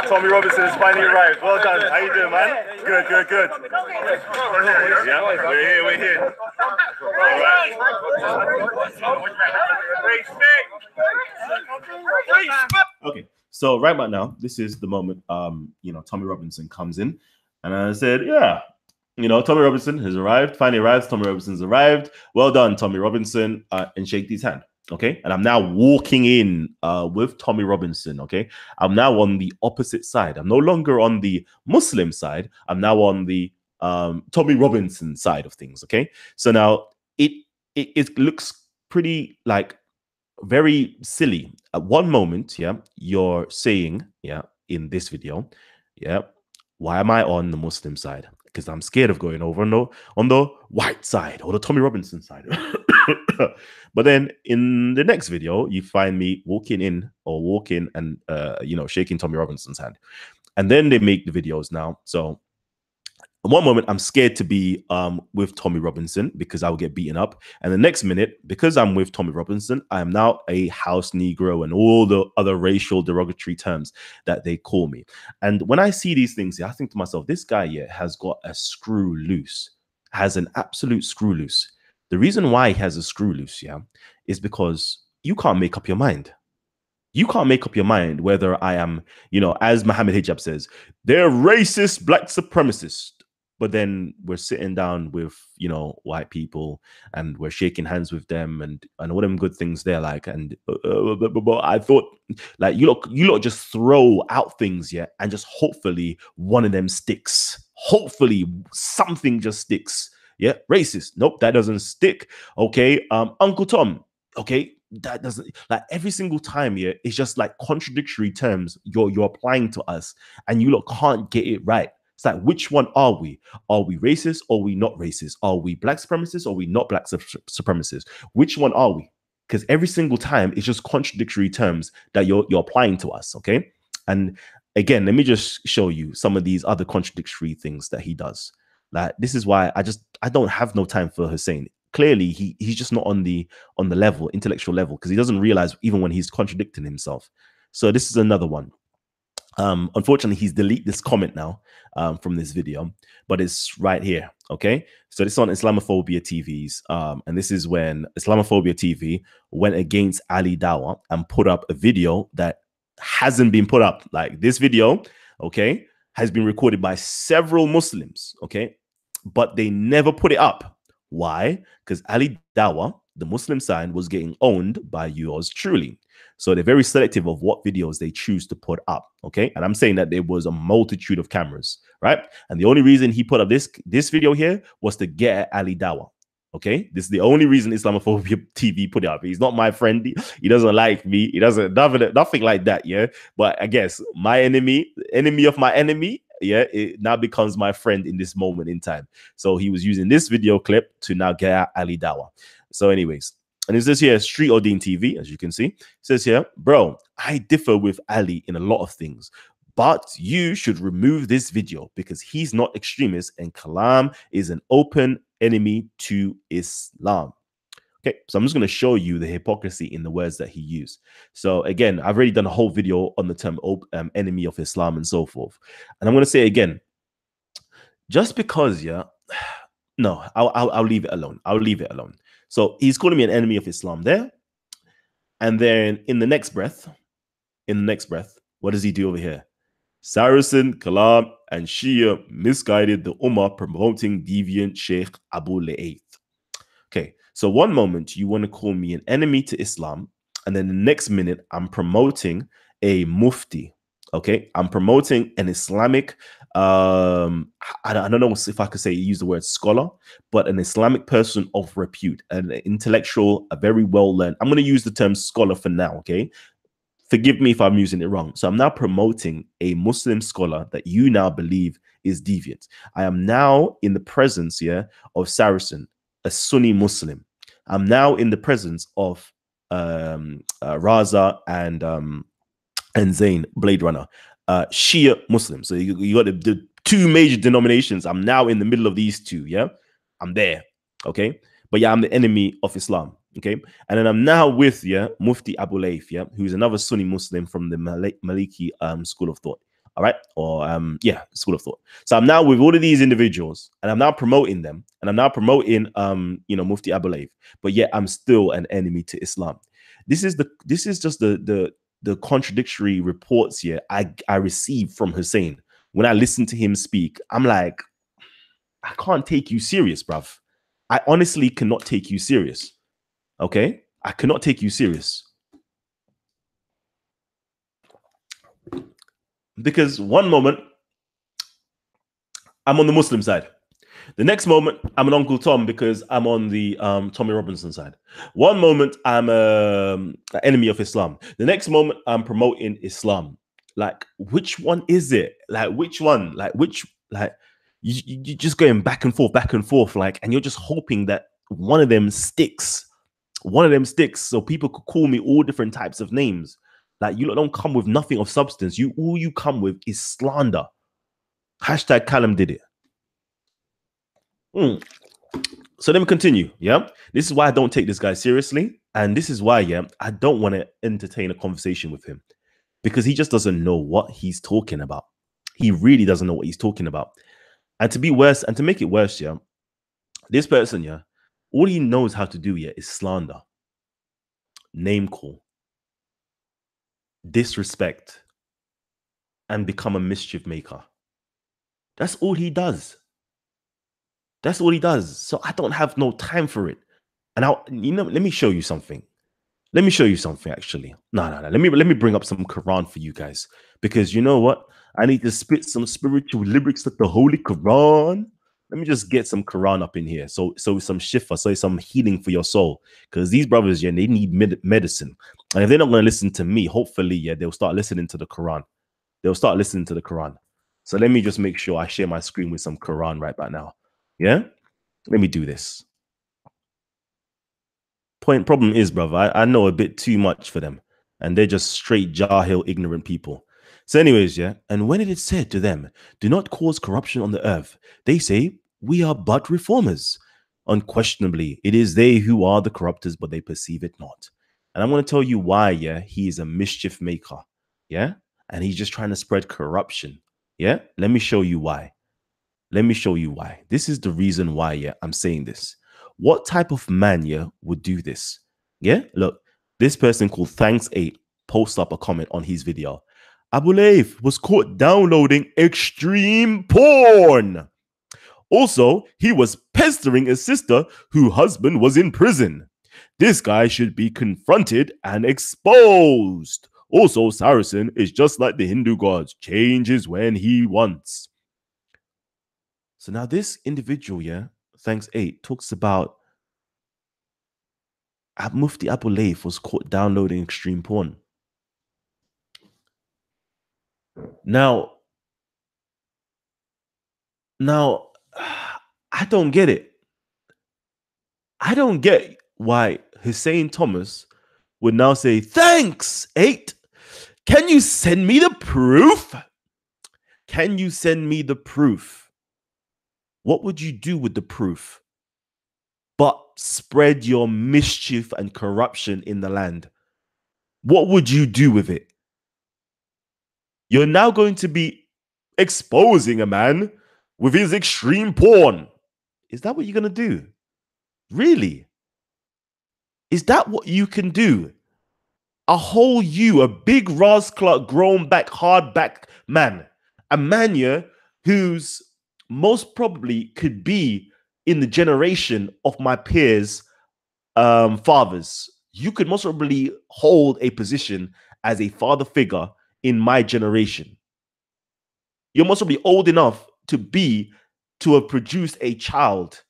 Tommy Robinson has finally arrived. Well done. How you doing, man? Good, good, good. Yeah, we're here. All right. Okay, so right about now, this is the moment, Tommy Robinson comes in, and I said, yeah, Tommy Robinson has arrived, finally arrives. Tommy Robinson's arrived. Well done, Tommy Robinson, and shake his hand. Okay, and I'm now walking in with Tommy Robinson. Okay, I'm now on the opposite side. I'm no longer on the Muslim side. I'm now on the Tommy Robinson side of things. Okay, so now it looks pretty like very silly. At one moment, yeah, you're saying, yeah, in this video, yeah, why am I on the Muslim side? Because I'm scared of going over on the white side or the Tommy Robinson side. But then in the next video, you find me walking and shaking Tommy Robinson's hand. And then they make the videos now. So at one moment, I'm scared to be with Tommy Robinson because I will get beaten up. And the next minute, because I'm with Tommy Robinson, I am now a house Negro and all the other racial derogatory terms that they call me. And when I see these things, I think to myself, this guy here has got a screw loose, has an absolute screw loose. The reason why he has a screw loose, yeah, is because you can't make up your mind. You can't make up your mind whether I am, as Muhammad Hijab says, they're racist, black supremacists. But then we're sitting down with, white people and we're shaking hands with them and all them good things they're like. And I thought, like, you lot just throw out things, yeah, and just hopefully one of them sticks. Hopefully something just sticks. Yeah, racist. Nope, that doesn't stick. Okay, Uncle Tom. Okay, that doesn't, like, every single time, yeah, it's just like contradictory terms you're applying to us, and you lot can't get it right. It's like, which one are we? Are we racist or are we not racist? Are we black supremacists or are we not black supremacists? Which one are we? Because every single time it's just contradictory terms that you're applying to us, okay? And again, let me just show you some of these other contradictory things that he does. Like, this is why I don't have no time for Hussein. Clearly, he's just not on the level, intellectual level, because he doesn't realize even when he's contradicting himself. So this is another one. Unfortunately, he's deleted this comment now from this video, but it's right here. Okay, so this is on Islamophobia TV's, and this is when Islamophobia TV went against Ali Dawah and put up a video that hasn't been put up. Like, this video, okay, has been recorded by several Muslims, okay, but they never put it up. Why? Because Ali Dawah, the Muslim side, was getting owned by yours truly. So they're very selective of what videos they choose to put up, okay? And I'm saying that there was a multitude of cameras, right? And the only reason he put up this video here was to get at Ali Dawah, okay? This is the only reason Islamophobia TV put it up. He's not my friend. He doesn't like me. He doesn't, nothing like that, yeah? But I guess my enemy of my enemy, yeah, it now becomes my friend in this moment in time. So he was using this video clip to now get at Ali Dawah. So anyways, and it says here, Street Odin TV, as you can see. It says here, bro, I differ with Ali in a lot of things, but you should remove this video because he's not extremist and Kalam is an open enemy to Islam. Okay, so I'm just going to show you the hypocrisy in the words that he used. So again, I've already done a whole video on the term enemy of Islam and so forth. And I'm going to say again, just because, yeah, no, I'll leave it alone. I'll leave it alone. So he's calling me an enemy of Islam there. And then in the next breath, what does he do over here? Saracen, Kalam, and Shia misguided the Ummah promoting deviant Sheikh Abu Layth. Okay, so one moment you want to call me an enemy to Islam, and then the next minute I'm promoting a mufti. Okay, I'm promoting an Islamic, I don't know if I could say use the word scholar, but an Islamic person of repute, an intellectual, a very well learned. I'm going to use the term scholar for now. Okay, forgive me if I'm using it wrong. So I'm now promoting a Muslim scholar that you now believe is deviant. I am now in the presence here of Saracen, a Sunni Muslim. I'm now in the presence of Raza and Zayn, Blade Runner, Shia Muslim. So you got the two major denominations. I'm now in the middle of these two. Yeah, I'm there. Okay, but yeah, I'm the enemy of Islam. Okay, and then I'm now with Mufti Abu Layth, who's another Sunni Muslim from the Maliki school of thought. All right, or school of thought. So I'm now with all of these individuals, and I'm now promoting them, and I'm now promoting Mufti Abu Layth, but yet I'm still an enemy to Islam. This is just the contradictory reports here I received from Hussein. When I listen to him speak, I'm like, I can't take you serious, bruv. I honestly cannot take you serious. Okay, I cannot take you serious. Because one moment I'm on the Muslim side. The next moment I'm an Uncle Tom because I'm on the Tommy Robinson side. One moment I'm an enemy of Islam. The next moment I'm promoting Islam. Like, which one is it? Like, which one? Like, you're just going back and forth, like, and you're just hoping that one of them sticks. One of them sticks, so people could call me all different types of names. Like, you don't come with nothing of substance. All you come with is slander. Hashtag Kalam did it. So let me continue. Yeah, this is why I don't take this guy seriously, and this is why I don't want to entertain a conversation with him, because he just doesn't know what he's talking about. He really doesn't know what he's talking about. And to be worse, and to make it worse, this person, all he knows how to do is slander, name call, disrespect, and become a mischief maker. That's all he does. That's all he does. So I don't have no time for it. And let me show you something. Let me show you something, actually. No. Let me bring up some Quran for you guys. Because you know what? I need to spit some spiritual lyrics like the Holy Quran. Let me just get some Quran up in here. So some shifa, so some healing for your soul. Because these brothers, they need medicine. And if they're not going to listen to me, hopefully, they'll start listening to the Quran. They'll start listening to the Quran. So let me just make sure I share my screen with some Quran right about now. Yeah? Let me do this. Problem is, brother, I know a bit too much for them. And they're just straight jahil, ignorant people. So anyways, and when it is said to them, do not cause corruption on the earth, they say, we are but reformers. Unquestionably, it is they who are the corrupters, but they perceive it not. And I'm going to tell you why, he is a mischief maker. And he's just trying to spread corruption. Let me show you why. Let me show you why. This is the reason why, I'm saying this. What type of man, would do this? Look, this person called Thanks8 posts up a comment on his video. Abu Layth was caught downloading extreme porn. Also, he was pestering a sister whose husband was in prison. This guy should be confronted and exposed. Also, Saracen is just like the Hindu gods, changes when he wants. So now this individual, Thanks8, talks about Mufti Abu Layth was caught downloading extreme porn. Now, I don't get it. I don't get why Hussein Thomas would now say, Thanks8, can you send me the proof? Can you send me the proof? What would you do with the proof? But spread your mischief and corruption in the land. What would you do with it? You're now going to be exposing a man with his extreme porn. Is that what you're going to do? Really? Is that what you can do? A big Ras Clark, grown back, hard back man. A man who's most probably could be in the generation of my peers' fathers. You could most probably hold a position as a father figure in my generation. You're most probably old enough to have produced a child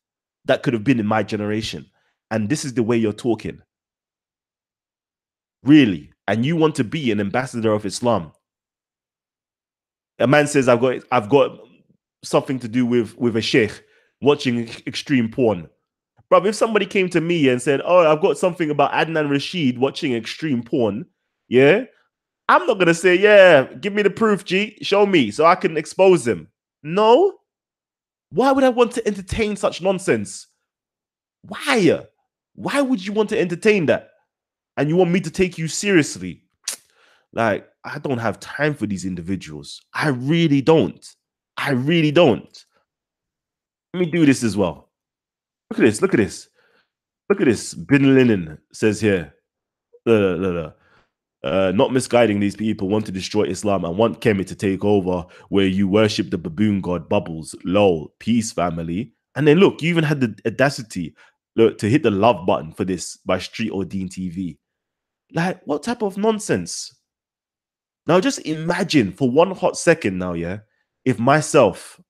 that could have been in my generation. And this is the way you're talking. Really? And you want to be an ambassador of Islam. A man says, I've got something to do with a sheikh watching extreme porn. Bro, if somebody came to me and said, oh, I've got something about Adnan Rashid watching extreme porn, I'm not going to say, give me the proof, G, show me so I can expose him. No. Why would I want to entertain such nonsense? Why? Why would you want to entertain that? And you want me to take you seriously? Like, I don't have time for these individuals. I really don't. I really don't. Let me do this as well. Look at this. Look at this. Look at this. Bin Linen says here. Not misguiding these people want to destroy Islam and want Kemet to take over where you worship the baboon god Bubbles. Lol. Peace, family. And then look, you even had the audacity to hit the love button for this by Street or Dean TV. Like, what type of nonsense? Now, just imagine for one hot second now, yeah, if myself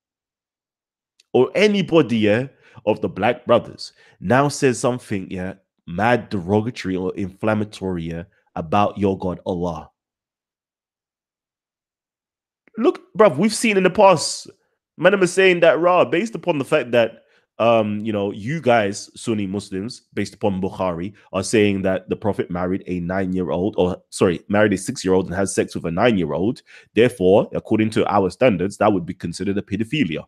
or anybody, yeah, of the Black Brothers now says something, yeah, mad derogatory or inflammatory, yeah, about your God, Allah. Look, bruv, we've seen in the past, man, I'm saying that raw based upon the fact that you know, you guys, Sunni Muslims, based upon Bukhari, are saying that the Prophet married a 9-year-old, or sorry, married a 6-year-old and has sex with a 9-year-old. Therefore, according to our standards, that would be considered a pedophilia.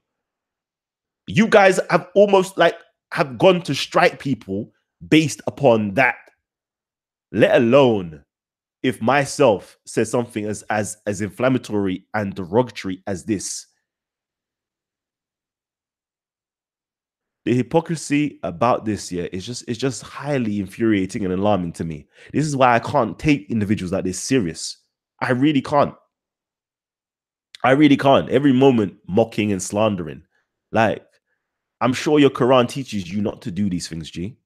You guys have almost like have gone to strike people based upon that, let alone if myself says something as inflammatory and derogatory as this. The hypocrisy about this year is just highly infuriating and alarming to me. This is why I can't take individuals like this serious. I really can't. I really can't. Every moment mocking and slandering. Like, I'm sure your Quran teaches you not to do these things, G.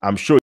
I'm sure